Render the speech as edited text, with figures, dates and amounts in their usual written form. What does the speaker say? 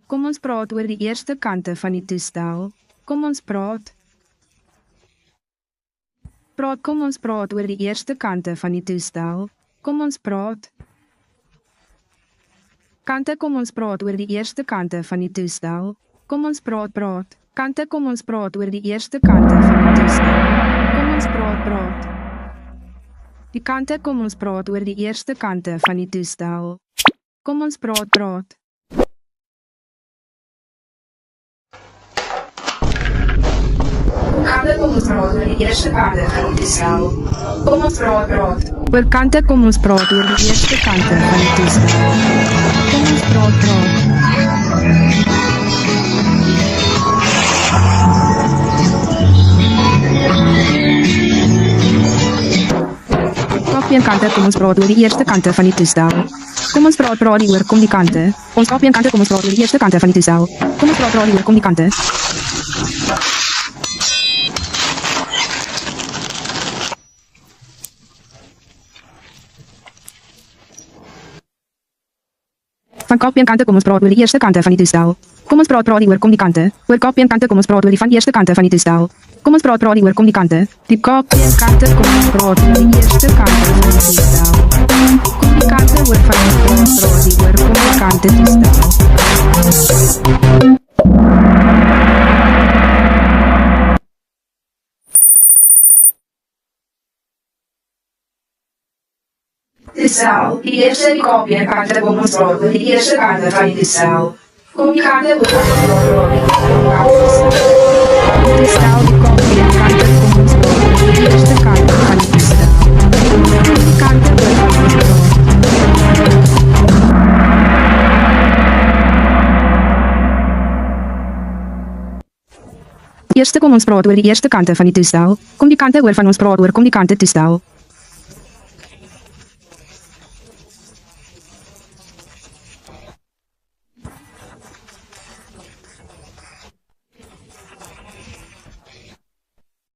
Kom ons praat oor die eerste kante van die toestel. Kom ons praat. Kom ons praat oor die eerste kante van die toestel. Kom ons praat. Kante, kom ons praat oor die eerste kante van die toestel. Kom ons praat. Kante, kom ons praat oor die eerste kante van die toestel. Kom ons praat. Die kante, kom ons praat oor die eerste kante van die toestel. Kom ons praat. Kante, kom ons praat oor die eerste kante van die toestel. Kom ons praat. Oor kante, kom ons praat oor die eerste kante van die toestel. Kom ons praat. Kante, kom ons praat oor die eerste kante van die toestel. Kom ons praat hieroor, kom die kante. Ons kante, kom ons praat oor die eerste kante van die toestel. Kom ons praat hieroor, kom die kante. Van kante, kom ons praat oor die eerste kante van die toestel. Kom ons praat hieroor, kom die kante. Oor kante, kom ons praat oor die van eerste kante van die toestel. Kom ons praat hieroor, kom die kante. Die kante, kom ons praat oor die eerste kante van die toestel. Kom die kante oor van die kom ons praat hieroor, kom die kante toestel. Toestel, die eerste kante, kom ons praat oor die eerste kante van die toestel. Kom die kante oor van die kom ons praat toestel, die kante, kom ons praat oor die eerste kante van die toestel. Kom die kante oor van ons praat. Eerste, kom ons praat oor die eerste kante van die toestel. Kom die kante oor van ons praat oor, kom die kante toestel.